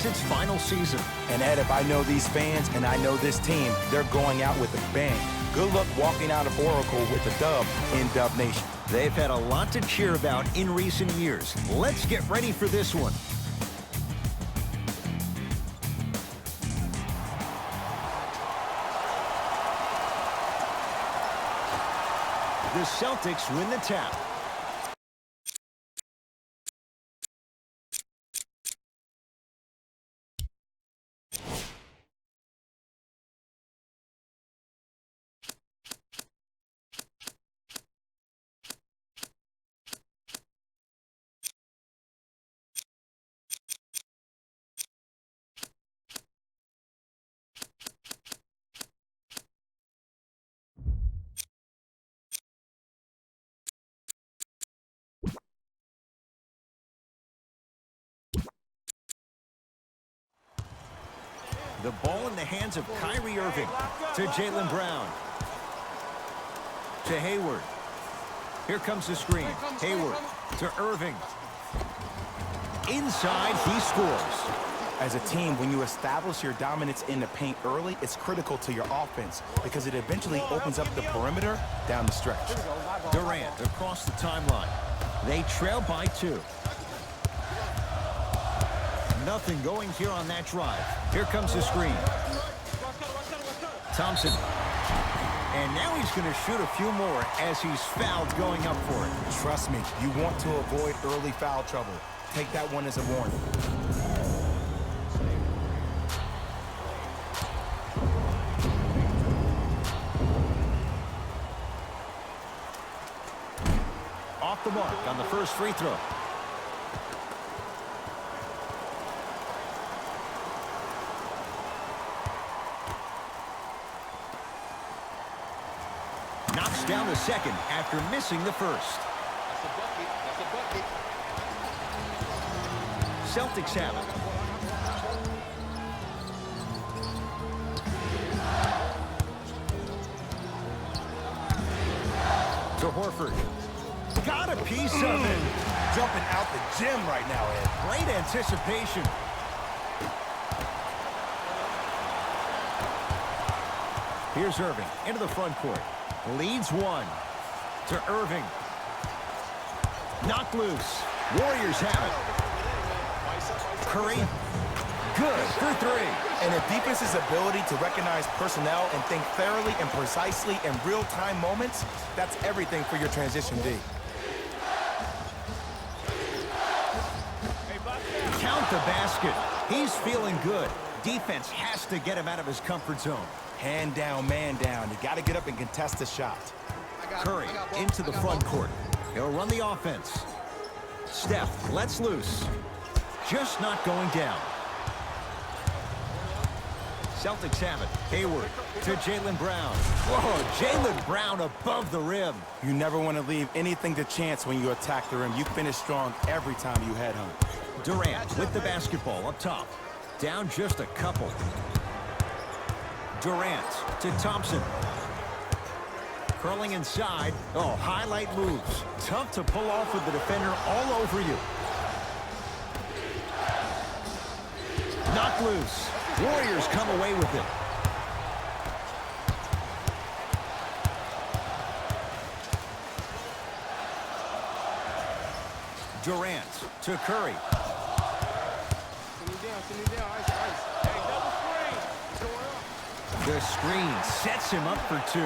enters its final season. And Ed, if I know these fans and I know this team, they're going out with a bang. Good luck walking out of Oracle with a dub in Dub Nation. They've had a lot to cheer about in recent years. Let's get ready for this one. The Celtics win the tap. The ball in the hands of Kyrie Irving to Jaylen Brown. To Hayward. Here comes the screen. Hayward to Irving. Inside, he scores. As a team, when you establish your dominance in the paint early, it's critical to your offense because it eventually opens up the perimeter down the stretch. Durant across the timeline. They trail by 2. Nothing going here on that drive. Here comes the screen. Thompson. And now he's going to shoot a few more as he's fouled going up for it. Trust me, you want to avoid early foul trouble. Take that one as a warning. Off the mark on the first free throw. Knocks down the second after missing the first. That's a bucket. That's a bucket. Celtics have it. To Horford. Got a piece of it. Jumping out the gym right now, Ed. Great anticipation. Here's Irving into the front court. Leads 1 to Irving. Knocked loose. Warriors have it. Curry. Good for 3. And a defense's ability to recognize personnel and think thoroughly and precisely in real-time moments, that's everything for your transition D. Count the basket. He's feeling good. Defense has to get him out of his comfort zone. Hand down, man down. You got to get up and contest the shot. Curry into the front court. He'll run the offense. Steph lets loose. Just not going down. Celtics have it. Hayward to Jaylen Brown. Whoa, Jaylen Brown above the rim. You never want to leave anything to chance when you attack the rim. You finish strong every time you head home. Durant with the basketball up top. Down just a couple. Durant to Thompson. Curling inside. Oh, highlight moves. Tough to pull off with the defender all over you. Knocked loose. Warriors come away with it. Durant to Curry. The screen sets him up for 2.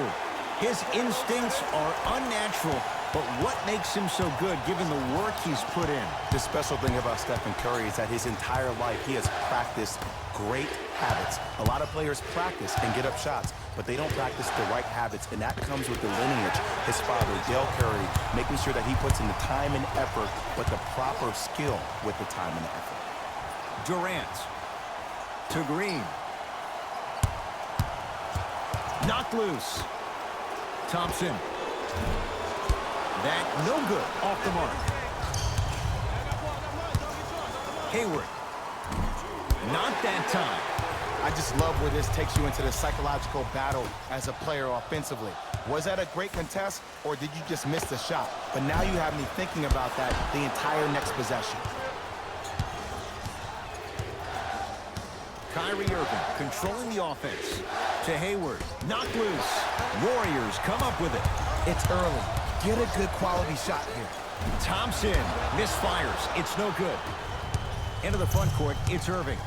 His instincts are unnatural, but what makes him so good given the work he's put in? The special thing about Stephen Curry is that his entire life he has practiced great habits. A lot of players practice and get up shots, but they don't practice the right habits, and that comes with the lineage. His father, Dale Curry, making sure that he puts in the time and effort, but the proper skill with the time and effort. Durant to Green. Knocked loose. Thompson. That no good. Off the mark. Hayward. Not that time. I just love where this takes you into the psychological battle as a player offensively. Was that a great contest, or did you just miss the shot? But now you have me thinking about that the entire next possession. Kyrie Irving controlling the offense. To Hayward. Knocked loose. Warriors come up with it. It's early. Get a good quality shot here. Thompson misfires. It's no good. Into the front court, it's Irving.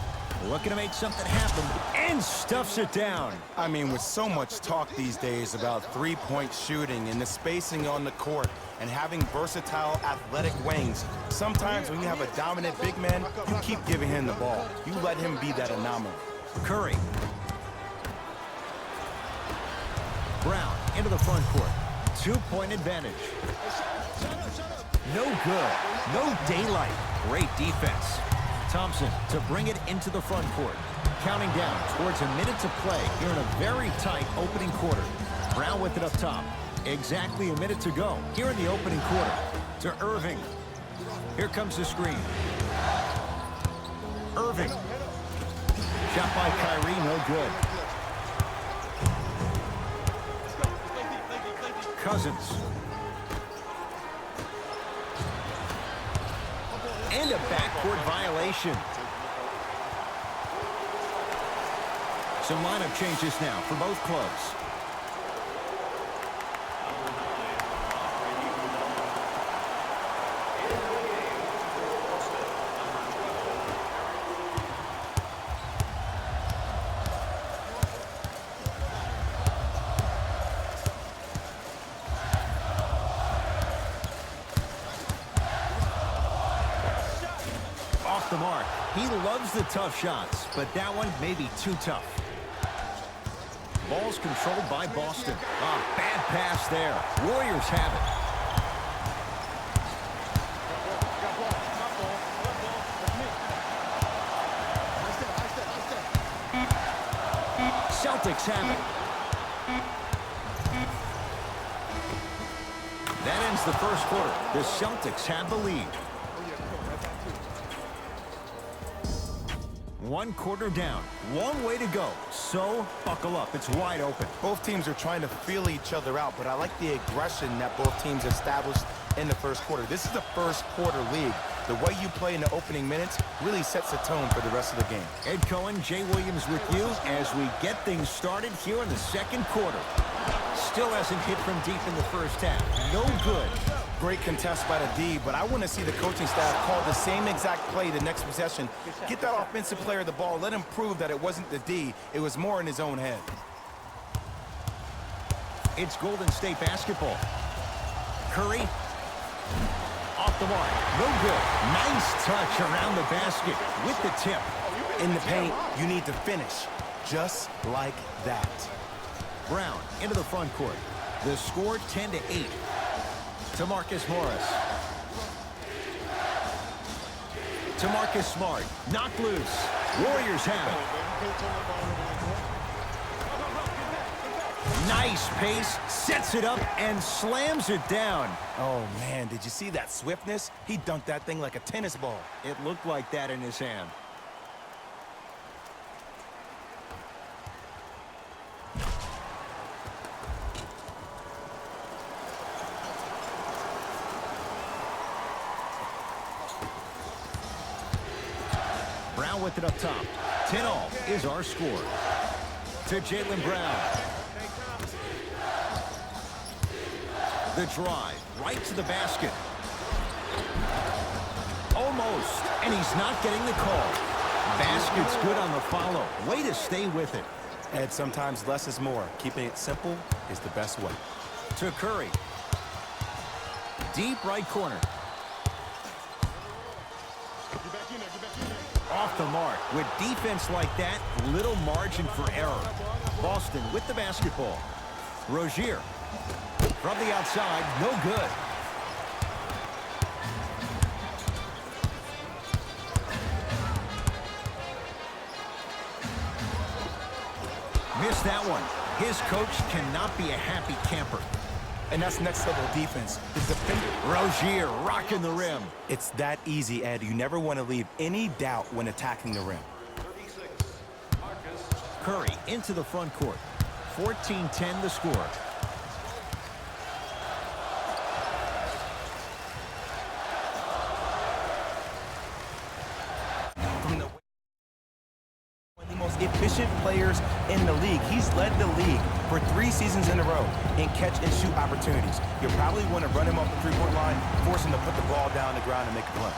Looking to make something happen, and stuffs it down. I mean, with so much talk these days about three-point shooting and the spacing on the court and having versatile athletic wings, sometimes when you have a dominant big man, you keep giving him the ball. You let him be that anomaly. Curry. Brown into the front court. 2-point advantage. No good. No daylight. Great defense. Thompson to bring it into the front court. Counting down towards a minute to play here in a very tight opening quarter. Brown with it up top. Exactly a minute to go here in the opening quarter. To Irving. Here comes the screen. Irving. Shot by Kyrie, no good. Cousins. And a backcourt violation. Some lineup changes now for both clubs. Off the mark. He loves the tough shots, but that one may be too tough. Ball's controlled by Boston. Ah, bad pass there. Warriors have it. Celtics have it. That ends the first quarter. The Celtics have the lead. One quarter down. Long way to go. So, buckle up. It's wide open. Both teams are trying to feel each other out, but I like the aggression that both teams established in the first quarter. This is the first quarter league. The way you play in the opening minutes really sets the tone for the rest of the game. Ed Cohen, Jay Williams with you as we get things started here in the second quarter. Still hasn't hit from deep in the first half. No good. Great contest by the D, but I want to see the coaching staff call the same exact play the next possession. Get that offensive player the ball. Let him prove that it wasn't the D. It was more in his own head. It's Golden State basketball. Curry. Off the mark. No good. Nice touch around the basket with the tip. In the paint, you need to finish. Just like that. Brown into the front court. The score 10-8. To Marcus Morris. To Marcus Smart. Knocked loose. Warriors have it. Nice pace. Sets it up and slams it down. Oh, man, did you see that swiftness? He dunked that thing like a tennis ball. It looked like that in his hand. Brown with it up top. 10-all is our score. To Jaylen Brown. The drive right to the basket. Almost, and he's not getting the call. Basket's good on the follow. Way to stay with it. Ed, sometimes less is more. Keeping it simple is the best way. To Curry. Deep right corner. Off the mark. With defense like that, little margin for error. Boston with the basketball. Rozier. From the outside, no good. Missed that one. His coach cannot be a happy camper. And that's next level defense. The defender. Rozier rocking the rim. It's that easy, Ed. You never want to leave any doubt when attacking the rim. Curry into the front court. 14-10 the score. From the efficient players in the league. He's led the league for 3 seasons in a row in catch-and-shoot opportunities. You probably want to run him off the three-point line, force him to put the ball down on the ground and make a play.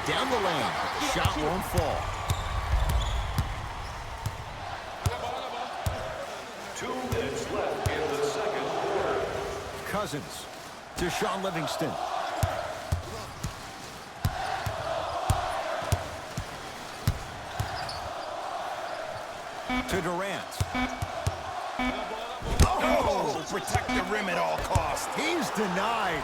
Down the lane. Shot won't fall. 2 minutes left in the second quarter. Cousins to Shaun Livingston. To Durant. Oh, protect the rim at all costs. He's denied.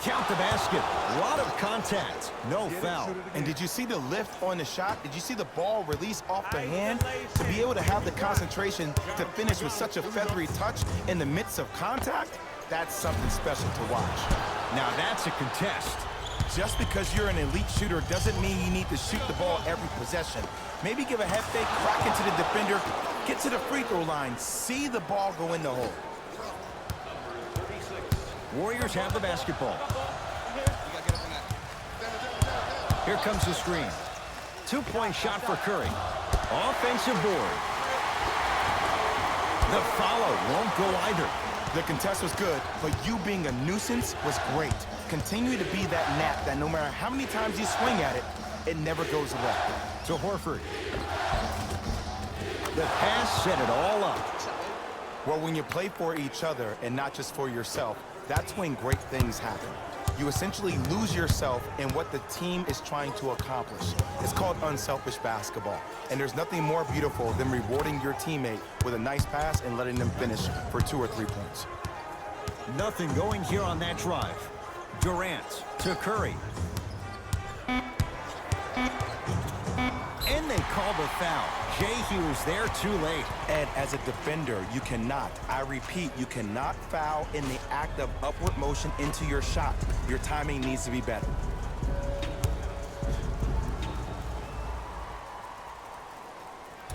Count the basket. A lot of contact. No foul. And did you see the lift on the shot? Did you see the ball release off the hand? To be able to have the concentration to finish with such a feathery touch in the midst of contact, that's something special to watch. Now that's a contest. Just because you're an elite shooter doesn't mean you need to shoot the ball every possession. Maybe give a head fake, crack into the defender, get to the free throw line, see the ball go in the hole. Warriors have the basketball. Here comes the screen. 2-point shot for Curry. Offensive board. The follow won't go either. The contest was good, but you being a nuisance was great. Continue to be that gnat that no matter how many times you swing at it, it never goes away. To Horford. The pass set it all up. Well, when you play for each other and not just for yourself, that's when great things happen. You essentially lose yourself in what the team is trying to accomplish. It's called unselfish basketball. And there's nothing more beautiful than rewarding your teammate with a nice pass and letting them finish for 2 or 3 points. Nothing going here on that drive. Durant to Curry. And they call the foul. Jay, he was there too late. Ed, as a defender, you cannot, I repeat, you cannot foul in the act of upward motion into your shot. Your timing needs to be better.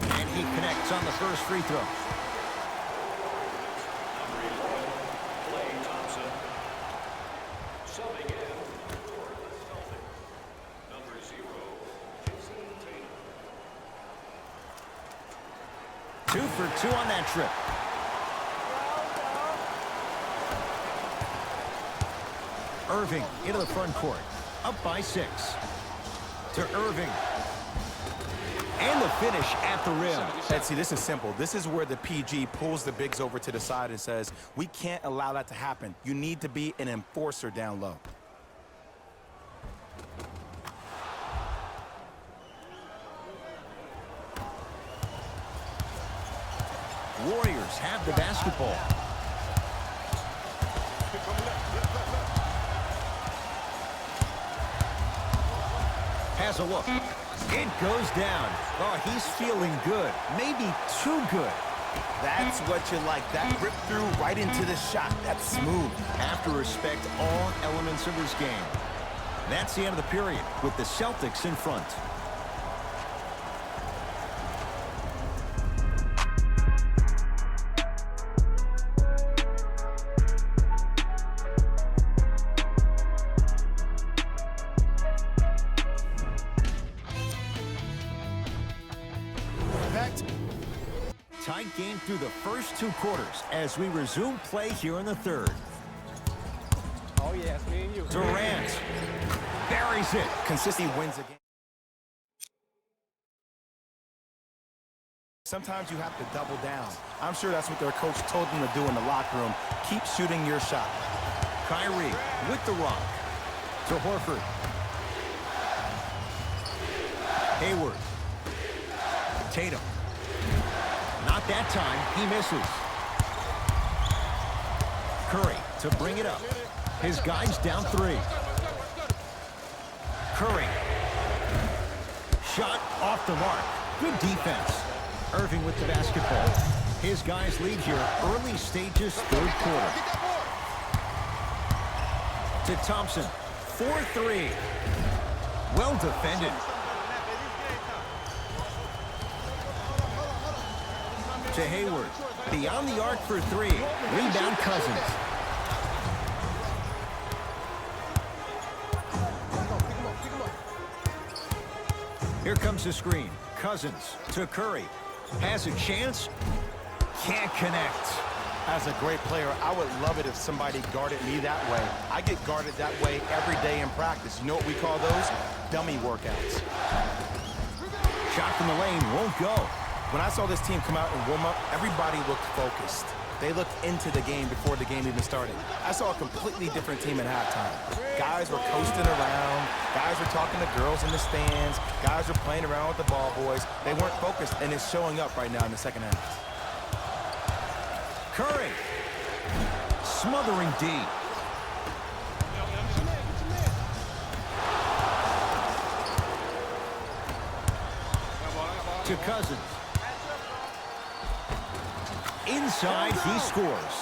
And he connects on the first free throw. Klay Thompson. Subbing in for the Celtics. Number 0, Jason Tatum. 2 for 2 on that trip. Irving into the front court. Up by 6. To Irving. And the finish at the rim. Ed, see, this is simple. This is where the PG pulls the bigs over to the side and says, we can't allow that to happen. You need to be an enforcer down low. Warriors have the basketball. Has a look. It goes down. Oh, he's feeling good. Maybe too good. That's what you like. That rip through right into the shot. That's smooth. Have to respect all elements of his game. That's the end of the period with the Celtics in front. Tight game through the first 2 quarters as we resume play here in the third. Oh, yeah, it's me and you. Durant buries it. Consistency wins a game. Sometimes you have to double down. I'm sure that's what their coach told them to do in the locker room. Keep shooting your shot. Kyrie with the rock. To Horford. Hayward. Tatum. Not that time. He misses. Curry to bring it up. His guy's down 3. Curry. Shot off the mark. Good defense. Irving with the basketball. His guys lead here early stages, third quarter. To Thompson. 4-3. Well defended. To Hayward. Beyond the arc for three. Rebound Cousins. Here comes the screen. Cousins to Curry. Has a chance. Can't connect. As a great player, I would love it if somebody guarded me that way. I get guarded that way every day in practice. You know what we call those? Dummy workouts. Shot from the lane won't go. When I saw this team come out and warm up, everybody looked focused. They looked into the game before the game even started. I saw a completely different team at halftime. Guys were coasting around. Guys were talking to girls in the stands. Guys were playing around with the ball boys. They weren't focused, and it's showing up right now in the second half. Curry. Smothering D. To Cousins. Inside, he scores.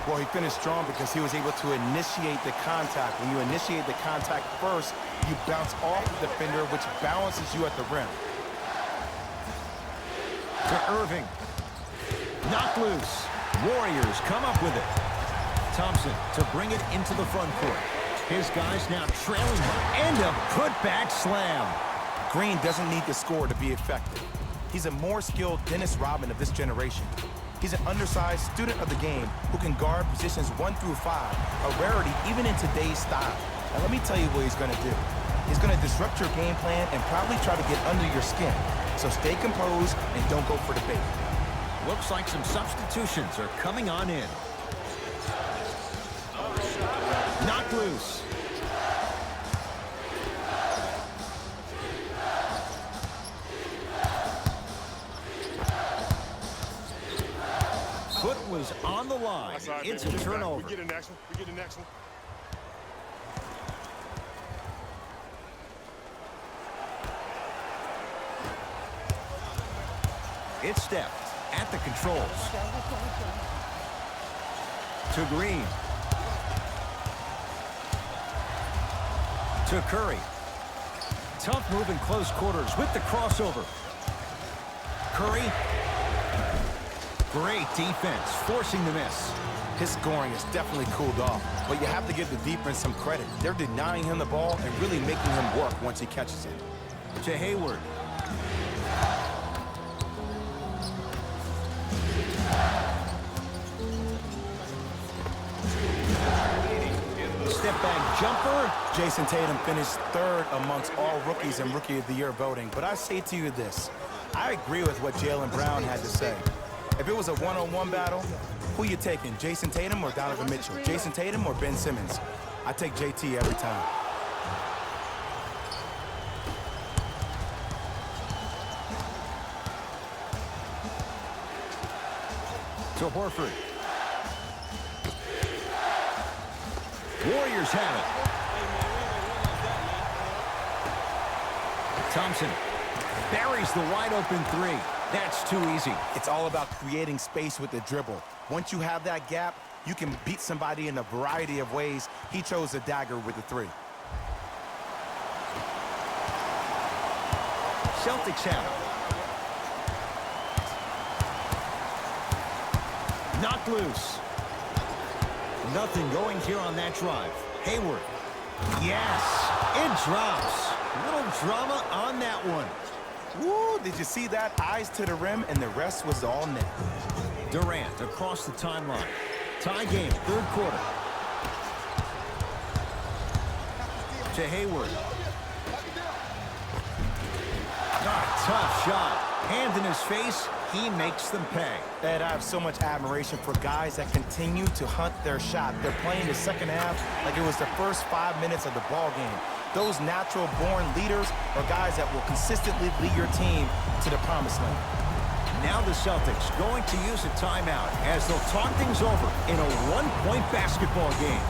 Well, he finished strong because he was able to initiate the contact. When you initiate the contact first, you bounce off the defender, which balances you at the rim. To Irving. Knocked loose. Warriors come up with it. Thompson to bring it into the front court. His guys now trailing and a putback slam. Green doesn't need to score to be effective. He's a more skilled Dennis Rodman of this generation. He's an undersized student of the game who can guard positions 1 through 5, a rarity even in today's style. And let me tell you what he's going to do. He's going to disrupt your game plan and probably try to get under your skin. So stay composed and don't go for the bait. Looks like some substitutions are coming on in. Knocked loose. Foot was on the line. It's a turnover. We get the next one. We get the next one. It's Steph at the controls. To Green. To Curry. Tough move in close quarters with the crossover. Curry. Great defense, forcing the miss. His scoring is definitely cooled off, but you have to give the defense some credit. They're denying him the ball and really making him work once he catches it. To Hayward. Step back jumper. Jason Tatum finished 3rd amongst all rookies in Rookie of the Year voting, but I say to you this. I agree with what Jaylen Brown had to say. If it was a one-on-one battle, who you taking, Jason Tatum or Donovan Mitchell? Jason Tatum or Ben Simmons? I take JT every time. To Horford. Warriors have it. Thompson buries the wide-open three. That's too easy. It's all about creating space with the dribble. Once you have that gap, you can beat somebody in a variety of ways. He chose a dagger with the 3. Celtics have it. Knocked loose. Nothing going here on that drive. Hayward. Yes, it drops. Little drama on that one. Woo, did you see that? Eyes to the rim, and the rest was all net. Durant across the timeline. Tie game, 3rd quarter. To Hayward. Tough shot. Hand in his face. He makes them pay. Ed, I have so much admiration for guys that continue to hunt their shot. They're playing the second half like it was the first 5 minutes of the ball game. Those natural-born leaders are guys that will consistently lead your team to the promised land. Now the Celtics going to use a timeout as they'll talk things over in a one-point basketball game.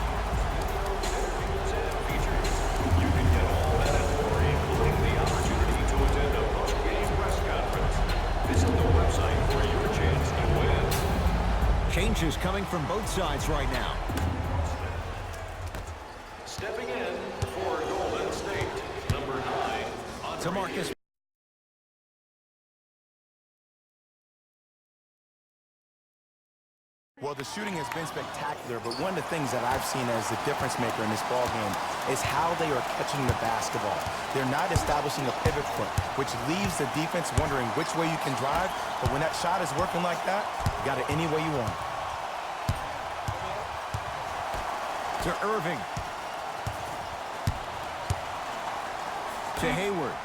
You can get all that and more, including the opportunity to attend a post-game press conference. Visit the website for your chance to win. Changes coming from both sides right now. Stepping in for Golden State, number 9, To Marcus. Well, the shooting has been spectacular, but one of the things that I've seen as the difference maker in this ball game is how they are catching the basketball. They're not establishing a pivot foot, which leaves the defense wondering which way you can drive, but when that shot is working like that, you got it any way you want. To Irving. To Hayward.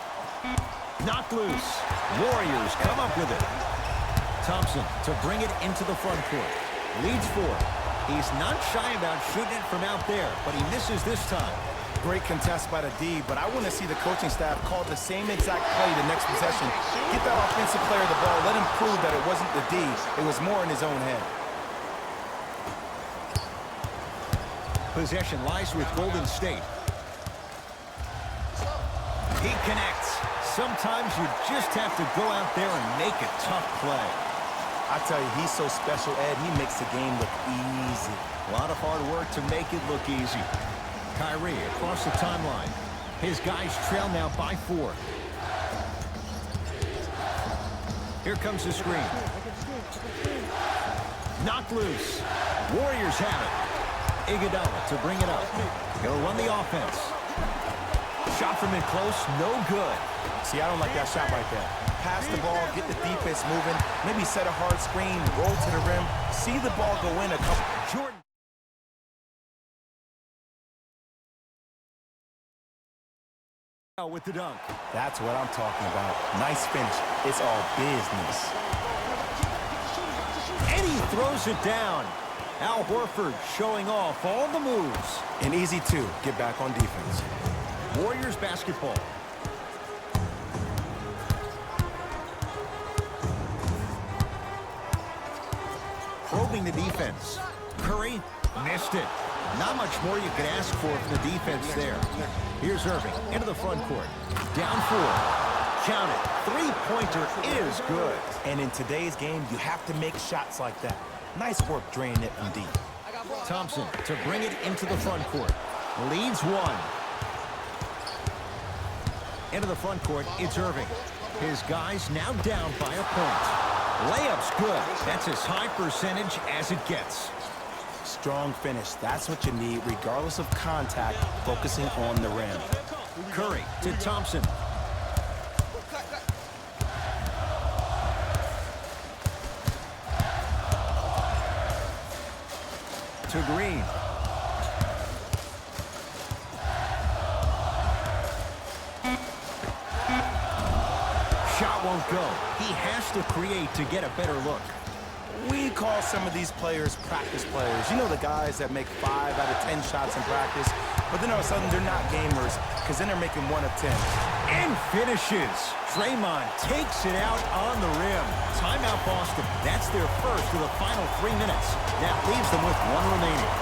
Knocked loose. Warriors come up with it. Thompson to bring it into the front court. Leads 4. He's not shy about shooting it from out there, but he misses this time. Great contest by the D, but I want to see the coaching staff call the same exact play the next possession. Get that offensive player the ball. Let him prove that it wasn't the D. It was more in his own head. Possession lies with Golden State. He connects. Sometimes you just have to go out there and make a tough play. I tell you, he's so special, Ed. He makes the game look easy. A lot of hard work to make it look easy. Kyrie across the timeline. His guys trail now by 4. Here comes the screen. Knocked loose. Warriors have it. Iguodala to bring it up. He'll run the offense. Shot from in close, no good. See, I don't like that shot right there. Pass the ball, get the defense moving, maybe set a hard screen, roll to the rim, see the ball go in a couple. Jordan. With the dunk. That's what I'm talking about. Nice finish. It's all business. And he throws it down. Al Horford showing off all the moves. And easy, too. Get back on defense. Warriors basketball. Probing the defense. Curry missed it. Not much more you could ask for from the defense there. Here's Irving into the front court. Down 4. Count it. Three-pointer is good. And in today's game, you have to make shots like that. Nice work draining it from deep. Thompson to bring it into the front court. Leads 1. Into the front court, it's Irving. His guys now down by a point. Layup's good. That's as high percentage as it gets. Strong finish. That's what you need, regardless of contact, focusing on the rim. Curry to Thompson. To Green. Shot won't go. He has to create to get a better look. We call some of these players practice players. You know, the guys that make 5 out of 10 shots in practice, but then all of a sudden they're not gamers because then they're making 1 of 10. And finishes. Draymond takes it out on the rim. Timeout Boston. That's their first of the final 3 minutes. That leaves them with 1 remaining.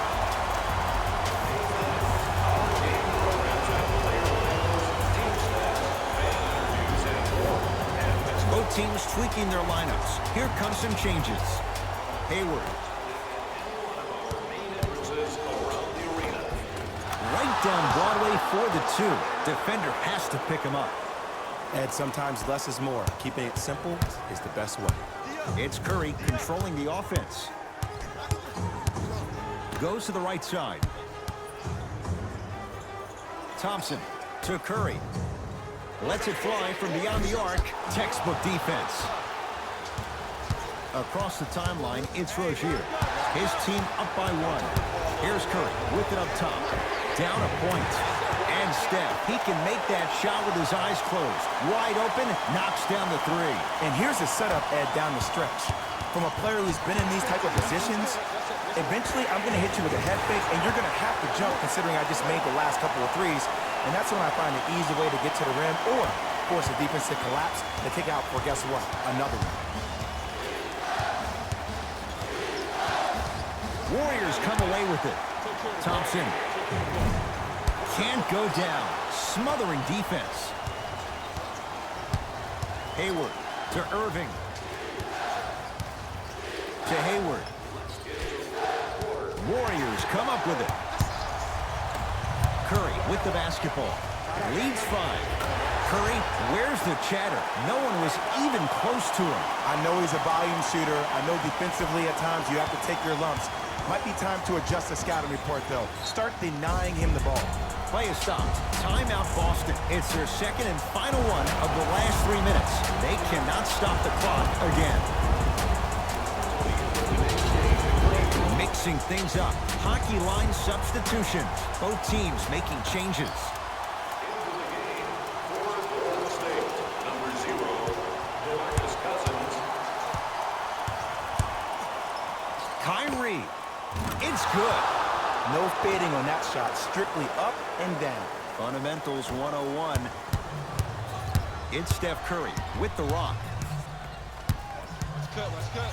Both teams tweaking their lineups. Here come some changes. Hayward. Right down Broadway for the 2. Defender has to pick him up. Ed, sometimes less is more. Keeping it simple is the best way. It's Curry controlling the offense. Goes to the right side. Thompson to Curry. Lets it fly from beyond the arc. Textbook defense. Across the timeline, it's Rozier. His team up by 1. Here's Curry with it up top. Down a point. And Steph, he can make that shot with his eyes closed. Wide open, knocks down the 3. And here's the setup, Ed, down the stretch. From a player who's been in these type of positions, eventually I'm going to hit you with a head fake, and you're going to have to jump considering I just made the last couple of threes. And that's when I find an easy way to get to the rim or force the defense to collapse and kick out for, guess what, another one. Warriors come away with it. Thompson can't go down. Smothering defense. Hayward to Irving. To Hayward. Warriors come up with it. Curry with the basketball. Leads 5. Curry, where's the chatter? No one was even close to him. I know he's a volume shooter. I know defensively at times you have to take your lumps. Might be time to adjust the scouting report, though. Start denying him the ball. Play is stopped. Timeout Boston. It's their second and final one of the last 3 minutes. They cannot stop the clock again. Mixing things up. Hockey line substitutions. Both teams making changes. Into the game for Golden State, number 0, DeMarcus Cousins. Kyrie. It's good. No fading on that shot. Strictly up and down. Fundamentals 101. It's Steph Curry with the rock. Let's cut, let's cut.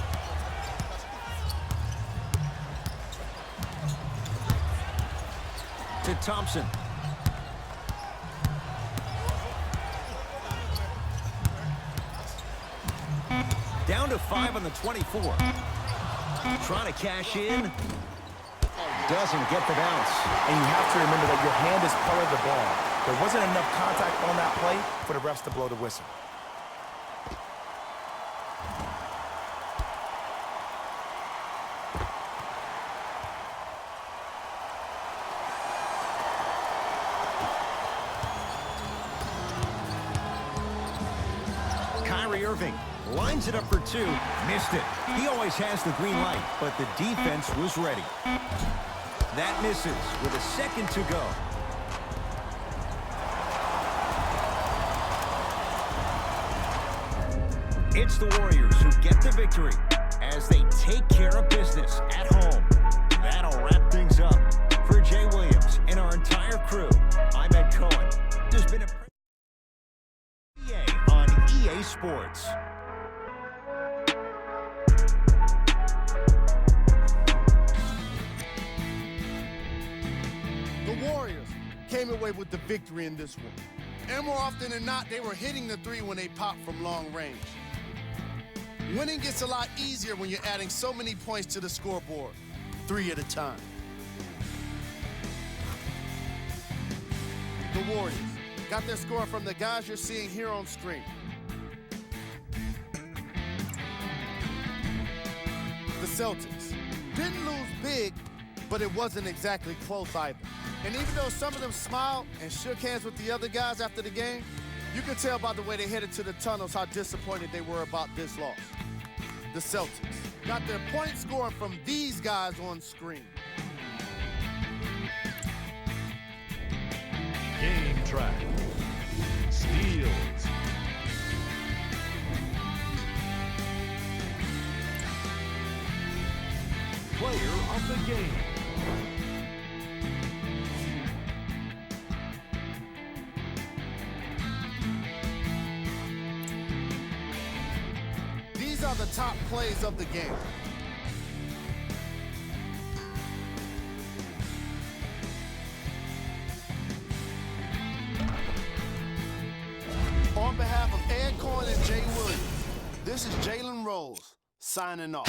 To Thompson. Down to 5 on the 24. Trying to cash in. Doesn't get the bounce. And you have to remember that your hand is part of the ball. There wasn't enough contact on that play for the refs to blow the whistle. Kyrie Irving lines it up for 2. Missed it. He always has the green light, but the defense was ready. That misses with a second to go. It's the Warriors who get the victory as they take care of business at home. That'll wrap things up. For Jay Williams and our entire crew, I'm Ed Cohen. There's been a EA on EA Sports. The Warriors came away with the victory in this one. And more often than not, they were hitting the 3 when they popped from long range. Winning gets a lot easier when you're adding so many points to the scoreboard, 3 at a time. The Warriors got their score from the guys you're seeing here on screen. The Celtics didn't lose big, but it wasn't exactly close either. And even though some of them smiled and shook hands with the other guys after the game, you could tell by the way they headed to the tunnels how disappointed they were about this loss. The Celtics got their point scoring from these guys on screen. Game track. Steals. Player of the game. These are the top plays of the game. On behalf of Ed Cohen and Jay Williams, this is Jalen Rose signing off.